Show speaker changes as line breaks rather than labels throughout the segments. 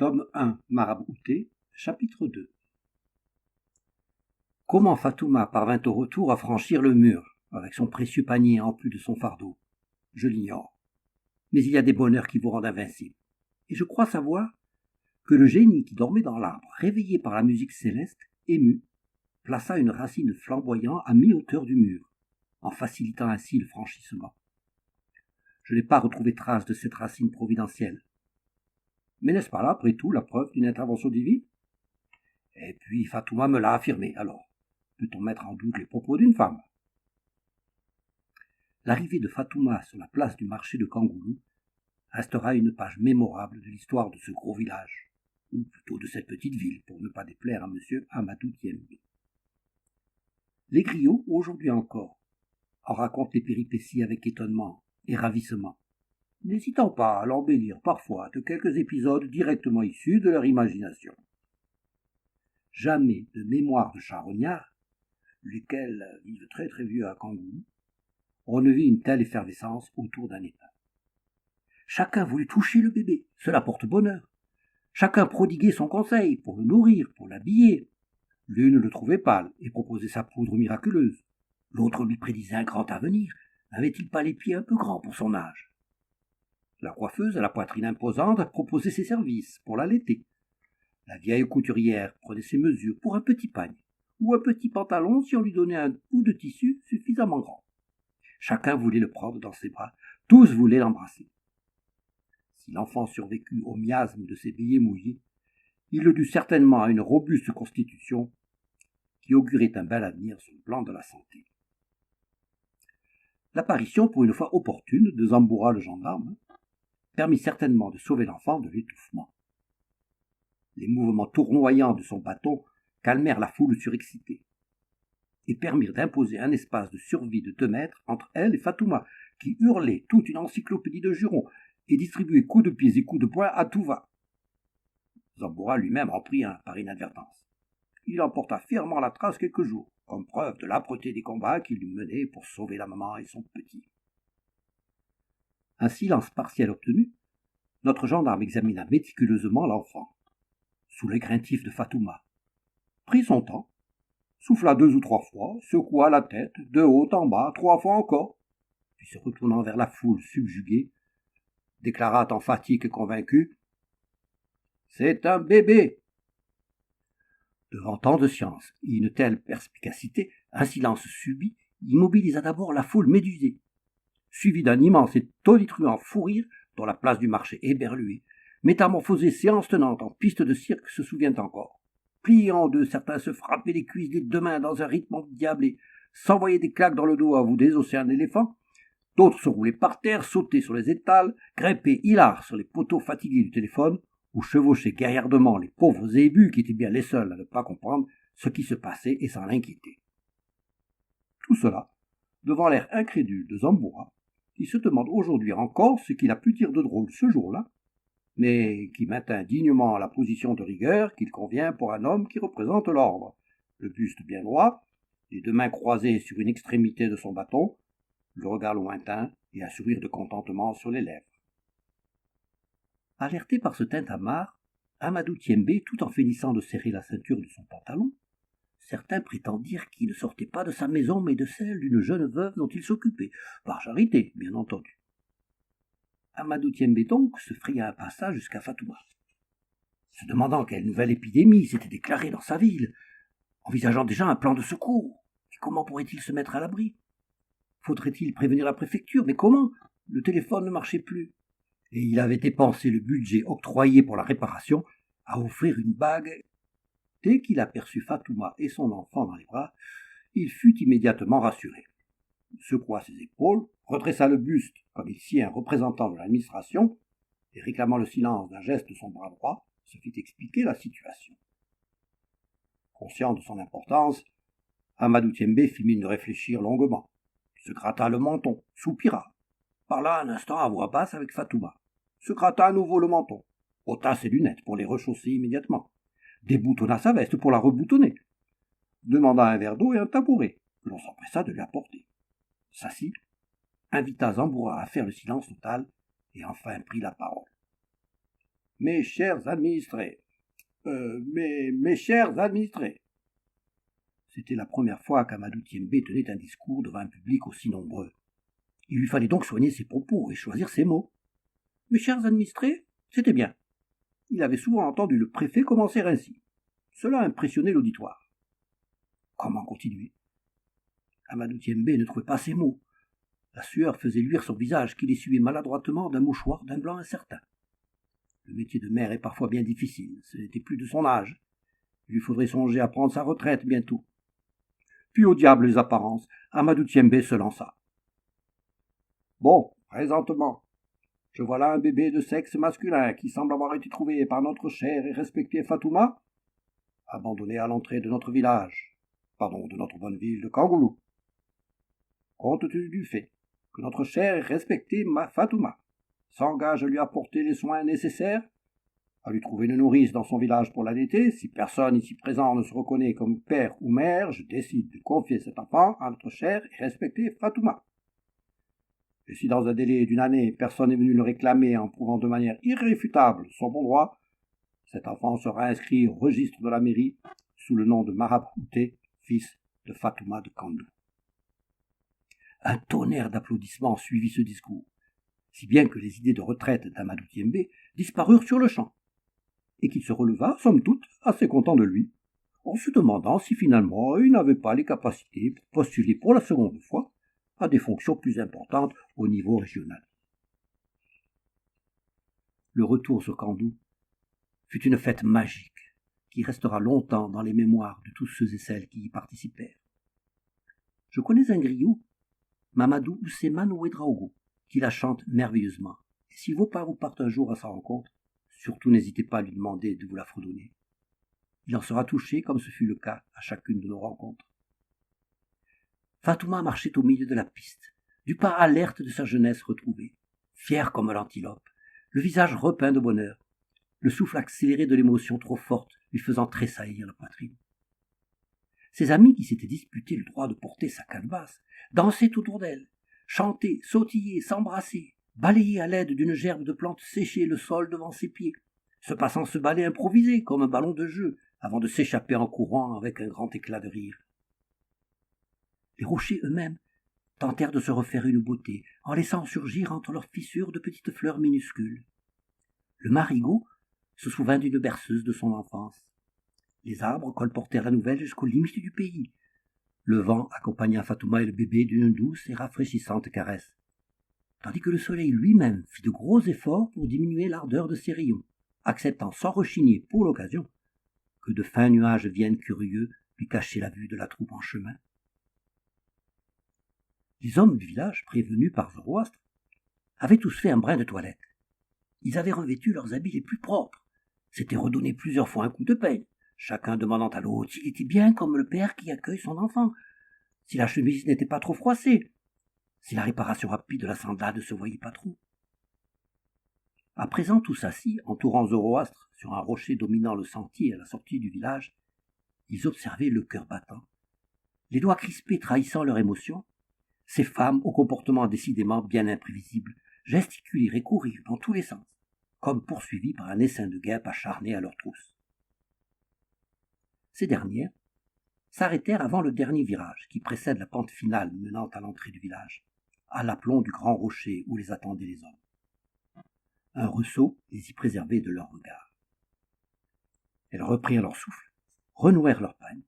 Tome 1, Marabouté, chapitre 2. Comment Fatouma parvint au retour à franchir le mur, avec son précieux panier en plus de son fardeau, je l'ignore. Mais il y a des bonheurs qui vous rendent invincible. Et je crois savoir que le génie qui dormait dans l'arbre, réveillé par la musique céleste, ému, plaça une racine flamboyante à mi-hauteur du mur, en facilitant ainsi le franchissement. Je n'ai pas retrouvé trace de cette racine providentielle. Mais n'est-ce pas là, après tout, la preuve d'une intervention divine? Et puis Fatouma me l'a affirmé, alors peut-on mettre en doute les propos d'une femme? L'arrivée de Fatouma sur la place du marché de Kangoulou restera une page mémorable de l'histoire de ce gros village, ou plutôt de cette petite ville, pour ne pas déplaire à M. Amadou Diembe. Les griots, aujourd'hui encore, en racontent les péripéties avec étonnement et ravissement, n'hésitant pas à l'embellir parfois de quelques épisodes directement issus de leur imagination. Jamais de mémoire de charognards, lesquels vivent très très vieux à Kangoulou, on ne vit une telle effervescence autour d'un état. Chacun voulut toucher le bébé, cela porte bonheur. Chacun prodiguait son conseil pour le nourrir, pour l'habiller. L'une le trouvait pâle et proposait sa poudre miraculeuse. L'autre lui prédisait un grand avenir. N'avait-il pas les pieds un peu grands pour son âge? La coiffeuse, à la poitrine imposante, proposait ses services pour l'allaiter. La vieille couturière prenait ses mesures pour un petit pagne, ou un petit pantalon si on lui donnait un bout de tissu suffisamment grand. Chacun voulait le prendre dans ses bras, tous voulaient l'embrasser. Si l'enfant survécut au miasme de ses veillées mouillées, il le dut certainement à une robuste constitution qui augurait un bel avenir sur le plan de la santé. L'apparition, pour une fois opportune, de Zamboura le gendarme permit certainement de sauver l'enfant de l'étouffement. Les mouvements tournoyants de son bâton calmèrent la foule surexcitée et permirent d'imposer un espace de survie de 2 mètres entre elle et Fatouma, qui hurlait toute une encyclopédie de jurons et distribuait coups de pieds et coups de poing à tout va. Zamboura lui-même en prit un par inadvertance. Il emporta fièrement la trace quelques jours, comme preuve de l'âpreté des combats qu'il eut menés pour sauver la maman et son petit. Un silence partiel obtenu, notre gendarme examina méticuleusement l'enfant, sous l'œil craintif de Fatouma, prit son temps, souffla 2 ou 3 fois, secoua la tête, de haut en bas, 3 fois encore, puis se retournant vers la foule subjuguée, déclara en fatigue convaincu: « C'est un bébé !» Devant tant de science et une telle perspicacité, un silence subit immobilisa d'abord la foule médusée, suivi d'un immense et tonitruant fou rire dont la place du marché éberluée, métamorphosée séance tenante en piste de cirque, se souvient encore. Pliés en deux, certains se frappaient les cuisses des 2 mains dans un rythme endiablé, s'envoyaient des claques dans le dos à vous désosser un éléphant. D'autres se roulaient par terre, sautaient sur les étals, grimpaient hilars sur les poteaux fatigués du téléphone, ou chevauchaient guerriardement les pauvres zébus qui étaient bien les seuls à ne pas comprendre ce qui se passait et s'en inquiéter. Tout cela devant l'air incrédule de Zamboura, qui se demande aujourd'hui encore ce qu'il a pu dire de drôle ce jour-là, mais qui maintint dignement la position de rigueur qu'il convient pour un homme qui représente l'ordre, le buste bien droit, les 2 mains croisées sur une extrémité de son bâton, le regard lointain et un sourire de contentement sur les lèvres. Alerté par ce tintamarre, Amadou Diembe, tout en finissant de serrer la ceinture de son pantalon, certains prétendirent qu'il ne sortait pas de sa maison mais de celle d'une jeune veuve dont il s'occupait, par charité, bien entendu. Amadou Diembe donc se fraya un passage jusqu'à Fatouma, se demandant quelle nouvelle épidémie s'était déclarée dans sa ville, envisageant déjà un plan de secours. Et comment pourrait-il se mettre à l'abri? Faudrait-il prévenir la préfecture? Mais comment? Le téléphone ne marchait plus. Et il avait dépensé le budget octroyé pour la réparation à offrir une bague. Dès qu'il aperçut Fatouma et son enfant dans les bras, il fut immédiatement rassuré. Il secoua ses épaules, redressa le buste comme il sied un représentant de l'administration, et réclamant le silence d'un geste de son bras droit, se fit expliquer la situation. Conscient de son importance, Amadou Diembe fit mine de réfléchir longuement, se gratta le menton, soupira, parla un instant à voix basse avec Fatouma, se gratta à nouveau le menton, ôta ses lunettes pour les rechausser immédiatement, déboutonna sa veste pour la reboutonner, demanda un verre d'eau et un tabouret, que l'on s'empressa de lui apporter, s'assit, invita Zamboura à faire le silence total, et enfin prit la parole. Mes chers administrés, mes chers administrés. C'était la première fois qu'Amadou Diembe tenait un discours devant un public aussi nombreux. Il lui fallait donc soigner ses propos et choisir ses mots. Mes chers administrés, c'était bien. Il avait souvent entendu le préfet commencer ainsi. Cela impressionnait l'auditoire. Comment continuer? Amadou Diembe ne trouvait pas ses mots. La sueur faisait luire son visage qu'il essuyait maladroitement d'un mouchoir d'un blanc incertain. Le métier de maire est parfois bien difficile, ce n'était plus de son âge. Il lui faudrait songer à prendre sa retraite bientôt. Puis au diable les apparences, Amadou Diembe se lança. Bon, présentement, je vois là un bébé de sexe masculin qui semble avoir été trouvé par notre chère et respectée Fatouma, abandonné à l'entrée de notre village, de notre bonne ville de Kangoulou. Compte tenu du fait que notre chère et respectée Fatouma s'engage à lui apporter les soins nécessaires, à lui trouver une nourrice dans son village pour l'allaiter, si personne ici présent ne se reconnaît comme père ou mère, je décide de confier cet enfant à notre chère et respectée Fatouma. Et si dans un délai d'1 année, personne n'est venu le réclamer en prouvant de manière irréfutable son bon droit, cet enfant sera inscrit au registre de la mairie sous le nom de Marabouté, fils de Fatouma de Kandou. Un tonnerre d'applaudissements suivit ce discours, si bien que les idées de retraite d'Amadou Diembe disparurent sur le champ, et qu'il se releva, somme toute, assez content de lui, en se demandant si finalement il n'avait pas les capacités pour postuler pour la seconde fois à des fonctions plus importantes au niveau régional. Le retour sur Kandou fut une fête magique qui restera longtemps dans les mémoires de tous ceux et celles qui y participèrent. Je connais un griot, Mamadou Ousseman Ouedraogo, qui la chante merveilleusement. Et si vos parents partent un jour à sa rencontre, surtout n'hésitez pas à lui demander de vous la fredonner. Il en sera touché comme ce fut le cas à chacune de nos rencontres. Fatouma marchait au milieu de la piste, du pas alerte de sa jeunesse retrouvée, fière comme l'antilope, le visage repeint de bonheur, le souffle accéléré de l'émotion trop forte lui faisant tressaillir la poitrine. Ses amis qui s'étaient disputés le droit de porter sa calebasse dansaient autour d'elle, chantaient, sautillaient, s'embrassaient, balayaient à l'aide d'une gerbe de plantes séchées le sol devant ses pieds, se passant ce balai improvisé comme un ballon de jeu avant de s'échapper en courant avec un grand éclat de rire. Les rochers eux-mêmes tentèrent de se refaire une beauté en laissant surgir entre leurs fissures de petites fleurs minuscules. Le marigot se souvint d'une berceuse de son enfance. Les arbres colportèrent la nouvelle jusqu'aux limites du pays. Le vent accompagna Fatouma et le bébé d'une douce et rafraîchissante caresse, tandis que le soleil lui-même fit de gros efforts pour diminuer l'ardeur de ses rayons, acceptant sans rechigner pour l'occasion que de fins nuages viennent curieux lui cacher la vue de la troupe en chemin. Les hommes du village, prévenus par Zoroastre, avaient tous fait un brin de toilette. Ils avaient revêtu leurs habits les plus propres, s'étaient redonné plusieurs fois un coup de peigne, chacun demandant à l'autre s'il était bien comme le père qui accueille son enfant, si la chemise n'était pas trop froissée, si la réparation rapide de la sandale ne se voyait pas trop. À présent, tous assis, entourant Zoroastre sur un rocher dominant le sentier à la sortie du village, ils observaient le cœur battant, les doigts crispés trahissant leur émotion, ces femmes au comportement décidément bien imprévisible gesticuler et courir dans tous les sens, comme poursuivies par un essaim de guêpes acharnées à leur trousse. Ces dernières s'arrêtèrent avant le dernier virage qui précède la pente finale menant à l'entrée du village, à l'aplomb du grand rocher où les attendaient les hommes. Un ressaut les y préservait de leur regard. Elles reprirent leur souffle, renouèrent leur pagne.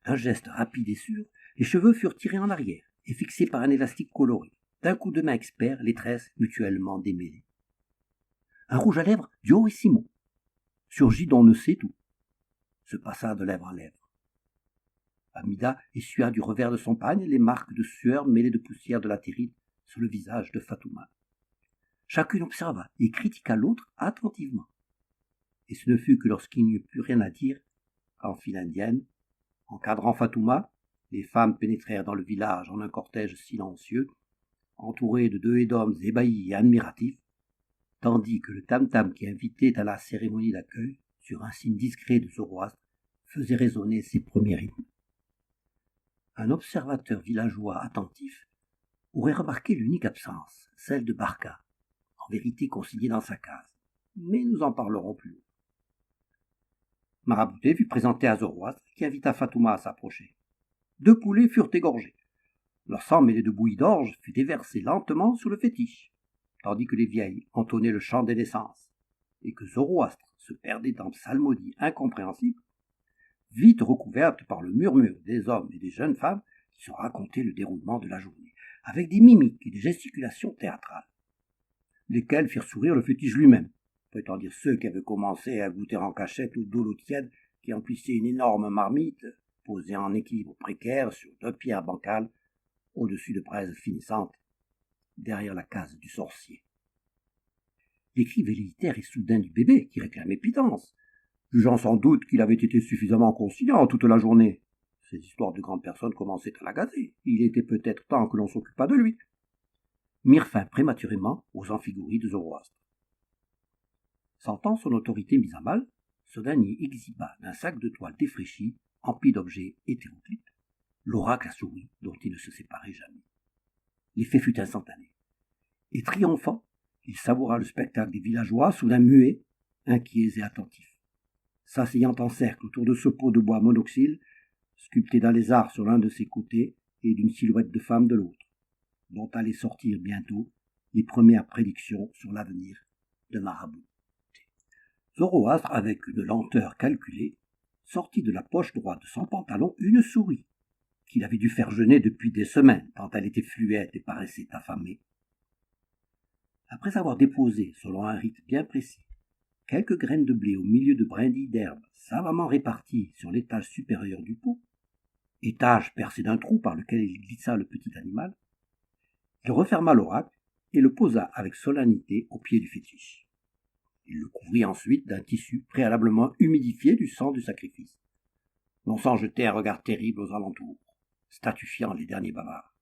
D'un geste rapide et sûr, les cheveux furent tirés en arrière et fixés par un élastique coloré. D'un coup de main expert, les tresses mutuellement démêlées. Un rouge à lèvres durissimo surgit d'on ne sait où, se passa de lèvre à lèvre. Amida essuya du revers de son pagne les marques de sueur mêlées de poussière de la terrine sur le visage de Fatouma. Chacune observa et critiqua l'autre attentivement. Et ce ne fut que lorsqu'il n'y eut plus rien à dire qu'en file indienne, encadrant Fatouma, les femmes pénétrèrent dans le village en un cortège silencieux, entouré de 2 d'hommes ébahis et admiratifs, tandis que le tam-tam qui invitait à la cérémonie d'accueil, sur un signe discret de Zoroastre, faisait résonner ses premiers rythmes. Un observateur villageois attentif aurait remarqué l'unique absence, celle de Barca, en vérité consignée dans sa case. mais nous en parlerons plus haut. Marabouté fut présenté à Zoroastre, qui invita Fatouma à s'approcher. 2 poulets furent égorgés. Leur sang mêlé de bouillie d'orge fut déversé lentement sur le fétiche, tandis que les vieilles entonnaient le chant des naissances, et que Zoroastre se perdait dans psalmodies incompréhensibles, vite recouvertes par le murmure des hommes et des jeunes femmes qui se racontaient le déroulement de la journée, avec des mimiques et des gesticulations théâtrales, lesquelles firent sourire le fétiche lui-même, peut-on dire ceux qui avaient commencé à goûter en cachette au dos l'eau tiède qui emplissait une énorme marmite, posée en équilibre précaire sur 2 pierres bancales, au-dessus de braises finissantes, derrière la case du sorcier. Les cris velléitaires et soudains du bébé, qui réclamait pitance, jugeant sans doute qu'il avait été suffisamment conciliant toute la journée. Ces histoires de grandes personnes commençaient à l'agacer. Il était peut-être temps que l'on s'occupât de lui. Mirent fin prématurément aux amphigories de Zoroastre. Sentant son autorité mise à mal, ce dernier exhiba d'un sac de toile défraîchi, empli d'objets hétéroclites, l'oracle à souris dont il ne se séparait jamais. L'effet fut instantané. Et triomphant, il savoura le spectacle des villageois, soudain muets, inquiets et attentifs, s'asseyant en cercle autour de ce pot de bois monoxyle, sculpté d'un lézard sur l'un de ses côtés et d'une silhouette de femme de l'autre, dont allaient sortir bientôt les premières prédictions sur l'avenir de Marabouté. Zoroastre, avec une lenteur calculée, sortit de la poche droite de son pantalon une souris, qu'il avait dû faire jeûner depuis des semaines, tant elle était fluette et paraissait affamée. Après avoir déposé, selon un rite bien précis, quelques graines de blé au milieu de brindilles d'herbe savamment réparties sur l'étage supérieur du pot, étage percé d'un trou par lequel il glissa le petit animal, il referma l'oracle et le posa avec solennité au pied du fétiche. Il le couvrit ensuite d'un tissu préalablement humidifié du sang du sacrifice, non sans jeter un regard terrible aux alentours, statufiant les derniers bavards.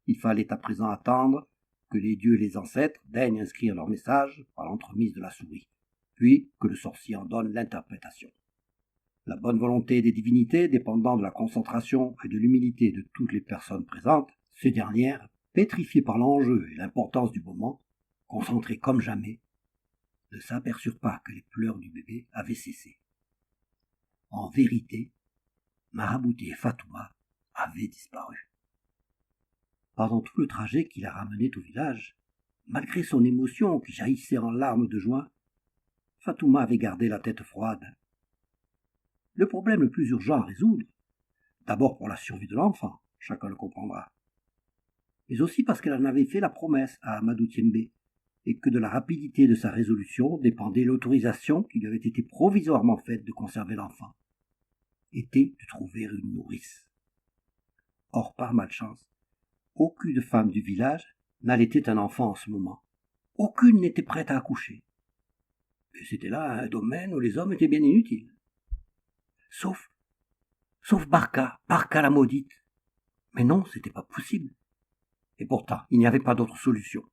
Il fallait à présent attendre que les dieux et les ancêtres daignent inscrire leur message par l'entremise de la souris, puis que le sorcier en donne l'interprétation. La bonne volonté des divinités dépendant de la concentration et de l'humilité de toutes les personnes présentes, ces dernières, pétrifiées par l'enjeu et l'importance du moment, concentrées comme jamais, ne s'aperçurent pas que les pleurs du bébé avaient cessé. En vérité, Marabouté et Fatouma avaient disparu. Pendant tout le trajet qui la ramenait au village, malgré son émotion qui jaillissait en larmes de joie, Fatouma avait gardé la tête froide. Le problème le plus urgent à résoudre, d'abord pour la survie de l'enfant, chacun le comprendra, mais aussi parce qu'elle en avait fait la promesse à Amadou Tiembé, et que de la rapidité de sa résolution dépendait l'autorisation qui lui avait été provisoirement faite de conserver l'enfant, était de trouver une nourrice. Or, par malchance, aucune femme du village n'allaitait un enfant en ce moment. Aucune n'était prête à accoucher. Et c'était là un domaine où les hommes étaient bien inutiles. Sauf Barca la maudite. Mais non, c'était pas possible. Et pourtant, il n'y avait pas d'autre solution.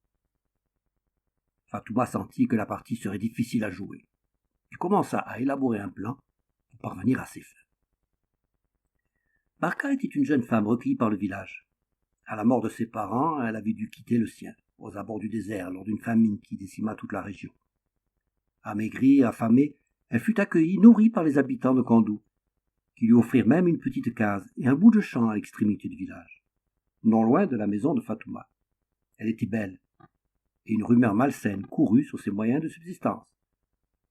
Fatouma sentit que la partie serait difficile à jouer. Il commença à élaborer un plan pour parvenir à ses fins. Barca était une jeune femme recueillie par le village. À la mort de ses parents, elle avait dû quitter le sien, aux abords du désert, lors d'une famine qui décima toute la région. Amaigrie, affamée, elle fut accueillie, nourrie par les habitants de Kandou, qui lui offrirent même une petite case et un bout de champ à l'extrémité du village, non loin de la maison de Fatouma. Elle était belle, et une rumeur malsaine courut sur ses moyens de subsistance,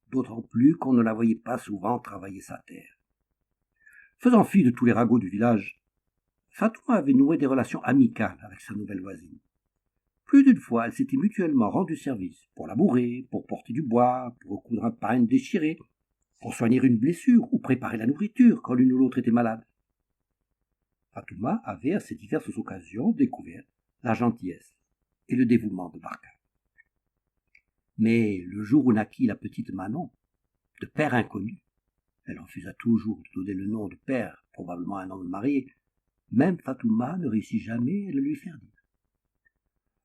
d'autant plus qu'on ne la voyait pas souvent travailler sa terre. Faisant fi de tous les ragots du village, Fatouma avait noué des relations amicales avec sa nouvelle voisine. Plus d'une fois, elles s'étaient mutuellement rendues service pour labourer, pour porter du bois, pour recoudre un pagne déchiré, pour soigner une blessure ou préparer la nourriture quand l'une ou l'autre était malade. Fatouma avait à ces diverses occasions découvert la gentillesse et le dévouement de Barca. Mais le jour où naquit la petite Manon, de père inconnu, elle refusa toujours de donner le nom de père, probablement un homme marié, même Fatouma ne réussit jamais à le lui faire dire.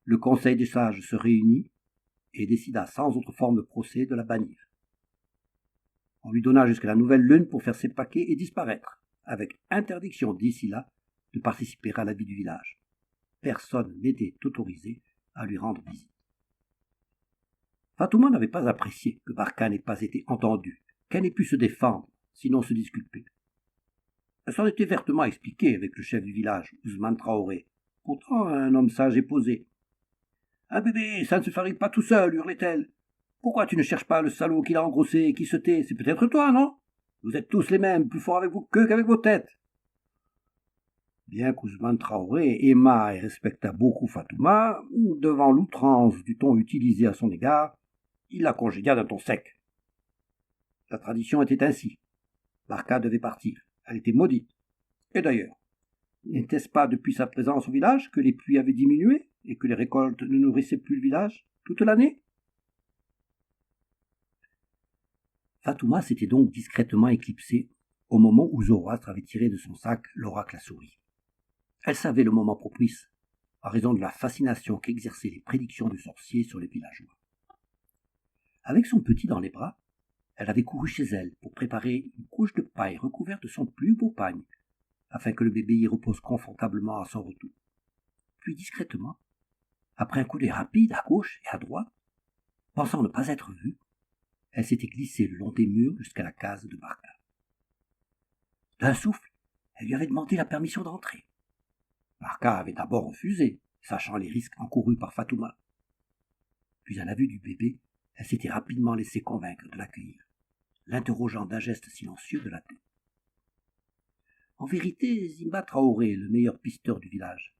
Le conseil des sages se réunit et décida sans autre forme de procès de la bannir. On lui donna jusqu'à la nouvelle lune pour faire ses paquets et disparaître, avec interdiction d'ici là de participer à la vie du village. Personne n'était autorisé à lui rendre visite. Fatouma n'avait pas apprécié que Barka n'ait pas été entendu, qu'elle n'ait pu se défendre, sinon se disculper. Elle s'en était vertement expliquée avec le chef du village, Ousmane Traoré, pourtant un homme sage et posé. « Un bébé, ça ne se fabrique pas tout seul, hurlait-elle. Pourquoi tu ne cherches pas le salaud qui l'a engrossé et qui se tait? C'est peut-être toi, non? Vous êtes tous les mêmes, plus forts avec vos queues qu'avec vos têtes. » Bien qu'Ousmane Traoré aimât et respectât beaucoup Fatouma, devant l'outrance du ton utilisé à son égard, il la congédia d'un ton sec. La tradition était ainsi. Barka devait partir. Elle était maudite. Et d'ailleurs, n'était-ce pas depuis sa présence au village que les pluies avaient diminué et que les récoltes ne nourrissaient plus le village toute l'année? Fatouma s'était donc discrètement éclipsée au moment où Zoroastre avait tiré de son sac l'oracle à souris. Elle savait le moment propice, à raison de la fascination qu'exerçaient les prédictions du sorcier sur les villageois. Avec son petit dans les bras, elle avait couru chez elle pour préparer une couche de paille recouverte de son plus beau pagne, afin que le bébé y repose confortablement à son retour. Puis discrètement, après un coup d'œil rapide à gauche et à droite, pensant ne pas être vue, elle s'était glissée le long des murs jusqu'à la case de Barka. D'un souffle, elle lui avait demandé la permission d'entrer. Barka avait d'abord refusé, sachant les risques encourus par Fatouma. Puis à la vue du bébé, elle s'était rapidement laissée convaincre de l'accueillir, l'interrogeant d'un geste silencieux de la tête. En vérité, Zimba Traoré, le meilleur pisteur du village,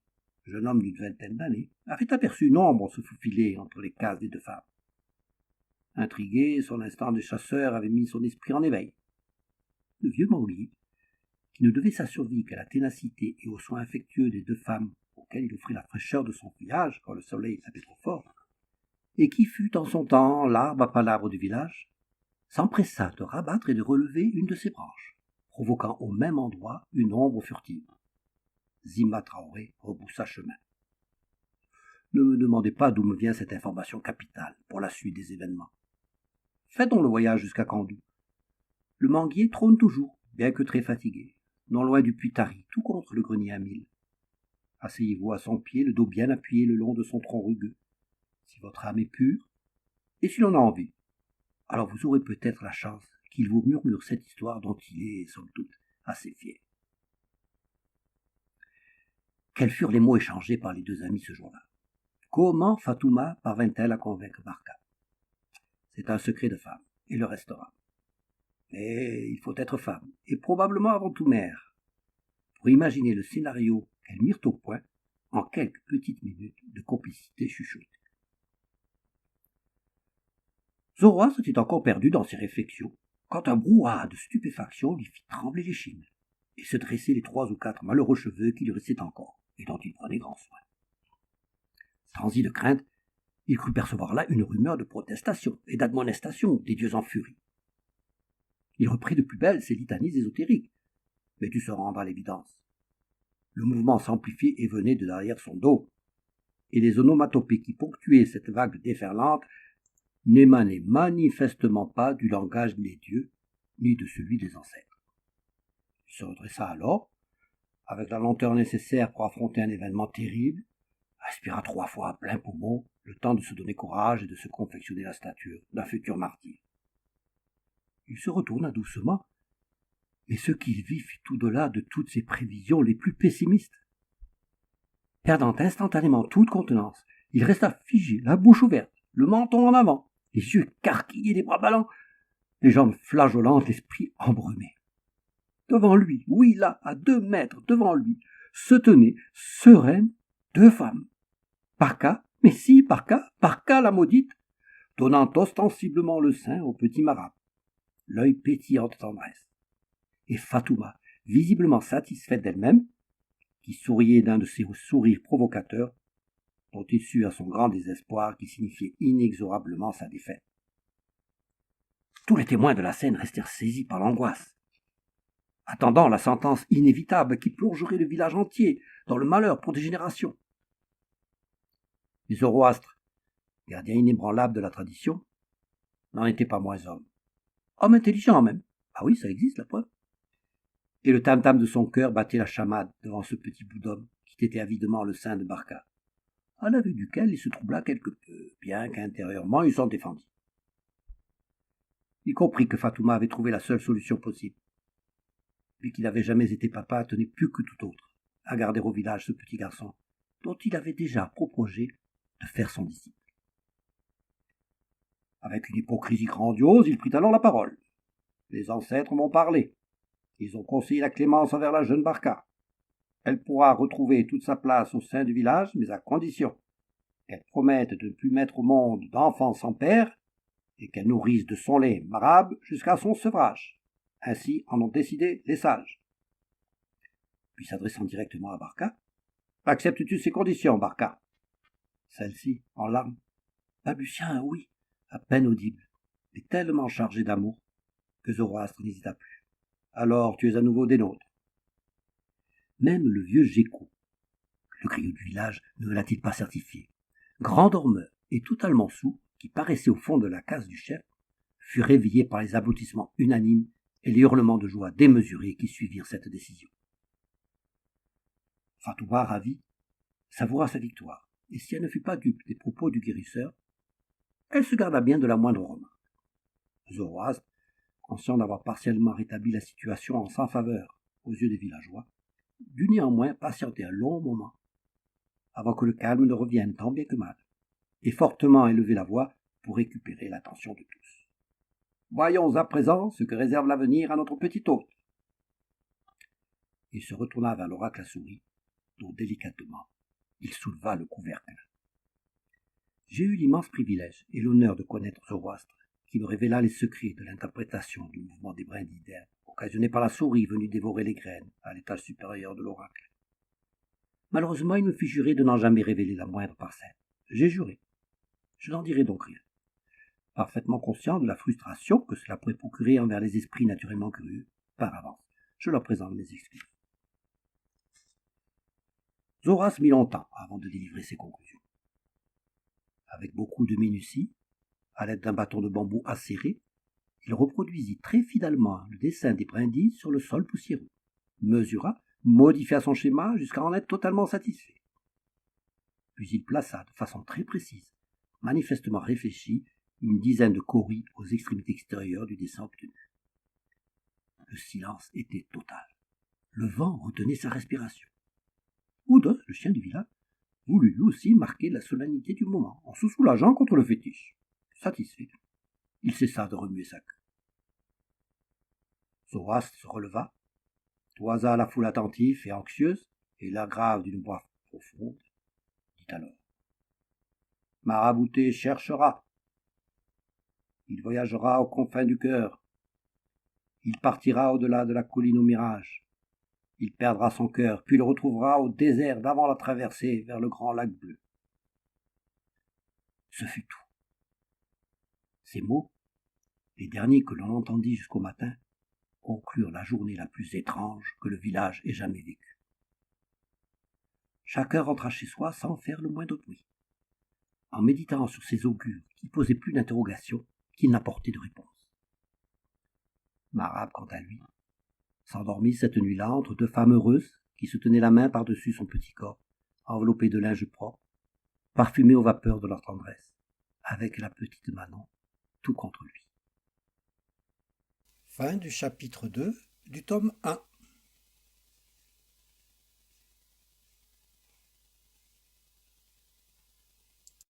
jeune homme d'une vingtaine d'années, avait aperçu une ombre se faufiler entre les cases des deux femmes. Intrigué, son instinct de chasseur avait mis son esprit en éveil. Le vieux Mowgli, qui ne devait sa survie qu'à la ténacité et aux soins affectueux des deux femmes auxquelles il offrit la fraîcheur de son feuillage quand le soleil tapait trop fort, et qui fut en son temps l'arbre à palabres du village, s'empressa de rabattre et de relever une de ses branches, provoquant au même endroit une ombre furtive. Zimba Traoré rebroussa chemin. Ne me demandez pas d'où me vient cette information capitale pour la suite des événements. Faites donc le voyage jusqu'à Kandou. Le manguier trône toujours, bien que très fatigué, non loin du puits tari, tout contre le grenier à mille. Asseyez-vous à son pied, le dos bien appuyé le long de son tronc rugueux. Si votre âme est pure, et si l'on a envie, alors vous aurez peut-être la chance qu'il vous murmure cette histoire dont il est, somme toute, assez fier. Quels furent les mots échangés par les deux amis ce jour-là? Comment Fatouma parvint-elle à convaincre Barka? C'est un secret de femme, et le restera. Mais il faut être femme, et probablement avant tout mère, pour imaginer le scénario qu'elles mirent au point en quelques petites minutes de complicité chuchotée. Zoroastre était encore perdu dans ses réflexions, quand un brouhaha de stupéfaction lui fit trembler l'échine, et se dresser les 3 ou 4 malheureux cheveux qui lui restaient encore, et dont il prenait grand soin. Transi de crainte, il crut percevoir là une rumeur de protestation et d'admonestation des dieux en furie. Il reprit de plus belle ses litanies ésotériques, mais dut se rendre à l'évidence. Le mouvement s'amplifiait et venait de derrière son dos, et les onomatopées qui ponctuaient cette vague déferlante n'émanaient manifestement pas du langage des dieux, ni de celui des ancêtres. Il se redressa alors, avec la lenteur nécessaire pour affronter un événement terrible, respira 3 fois à plein poumon, le temps de se donner courage et de se confectionner la stature d'un futur martyr. Il se retourna doucement, mais ce qu'il vit fut au-delà de toutes ses prévisions les plus pessimistes. Perdant instantanément toute contenance, il resta figé, la bouche ouverte, le menton en avant, les yeux écarquillés, les bras ballants, les jambes flageolantes, l'esprit embrumé. Devant lui, oui là, à 2 mètres devant lui, se tenaient, sereines, 2 femmes. Barka, mais si, Barka la maudite, donnant ostensiblement le sein au petit marabout, l'œil pétillant de tendresse. Et Fatouma, visiblement satisfaite d'elle-même, qui souriait d'un de ces sourires provocateurs, dont il sut à son grand désespoir qui signifiait inexorablement sa défaite. Tous les témoins de la scène restèrent saisis par l'angoisse, attendant la sentence inévitable qui plongerait le village entier dans le malheur pour des générations. Mais Zoroastre, gardien inébranlable de la tradition, n'en était pas moins homme. Homme intelligent même. Ah oui, ça existe, la preuve. Et le tam-tam de son cœur battait la chamade devant ce petit bout d'homme qui tétait avidement le sein de Barka. à la vue duquel il se troubla quelque peu, bien qu'intérieurement il s'en défendit. Il comprit que Fatouma avait trouvé la seule solution possible. Lui qui n'avait jamais été papa tenait plus que tout autre à garder au village ce petit garçon, dont il avait déjà proposé de faire son disciple. Avec une hypocrisie grandiose, il prit alors la parole. Les ancêtres m'ont parlé. Ils ont conseillé la clémence envers la jeune Barca. Elle pourra retrouver toute sa place au sein du village, mais à condition qu'elle promette de ne plus mettre au monde d'enfants sans père et qu'elle nourrisse de son lait Marab jusqu'à son sevrage. Ainsi en ont décidé les sages. Puis s'adressant directement à Barca, « Acceptes-tu ces conditions, Barca ?» Celle-ci, en larmes, balbutia un oui, à peine audible, mais tellement chargé d'amour que Zoroastre n'hésita plus. « Alors tu es à nouveau des nôtres. » Même le vieux Géco, le griot du village, ne me l'a-t-il pas certifié. Grand dormeur et totalement sourd, qui paraissait au fond de la case du chef, fut réveillé par les aboutissements unanimes et les hurlements de joie démesurés qui suivirent cette décision. Fatouma, ravie, savoura sa victoire, et si elle ne fut pas dupe des propos du guérisseur, elle se garda bien de la moindre remarque. Zoroastre, conscient d'avoir partiellement rétabli la situation en sa faveur aux yeux des villageois, dut néanmoins patienter un long moment avant que le calme ne revienne tant bien que mal, et fortement élever la voix pour récupérer l'attention de tous. Voyons à présent ce que réserve l'avenir à notre petit hôte. Il se retourna vers l'oracle à souris, dont délicatement il souleva le couvercle. J'ai eu l'immense privilège et l'honneur de connaître Zoroastre, qui me révéla les secrets de l'interprétation du mouvement des brindilles d'herbe, occasionné par la souris venue dévorer les graines à l'étage supérieur de l'oracle. Malheureusement, il me fit jurer de n'en jamais révéler la moindre parcelle. J'ai juré. Je n'en dirai donc rien. Parfaitement conscient de la frustration que cela pourrait procurer envers les esprits naturellement curieux, par avance, je leur présente mes excuses. Zoroastre mit longtemps avant de délivrer ses conclusions. Avec beaucoup de minutie, à l'aide d'un bâton de bambou acéré, il reproduisit très fidèlement le dessin des brindilles sur le sol poussiéreux, mesura, modifia son schéma jusqu'à en être totalement satisfait. Puis il plaça de façon très précise, manifestement réfléchie, une dizaine de cauris aux extrémités extérieures du dessin obtenu. Le silence était total. Le vent retenait sa respiration. Oudos, le chien du village, voulut lui aussi marquer la solennité du moment, en se soulageant contre le fétiche. Satisfait, il cessa de remuer sa queue. Zoroastre se releva, toisa la foule attentive et anxieuse, et l'air grave d'une voix profonde, dit alors. Marabouté cherchera. Il voyagera aux confins du cœur. Il partira au-delà de la colline au mirage. Il perdra son cœur, puis le retrouvera au désert d'avant la traversée vers le grand lac bleu. Ce fut tout. Ces mots, les derniers que l'on entendit jusqu'au matin, conclurent la journée la plus étrange que le village ait jamais vécue. Chacun rentra chez soi sans faire le moindre bruit, en méditant sur ces augures qui posaient plus d'interrogations qu'ils n'apportaient de réponse. Marab, quant à lui, s'endormit cette nuit-là entre deux femmes heureuses qui se tenaient la main par-dessus son petit corps, enveloppé de linge propre, parfumé aux vapeurs de leur tendresse, avec la petite Manon tout contre lui. Fin du chapitre 2 du tome 1.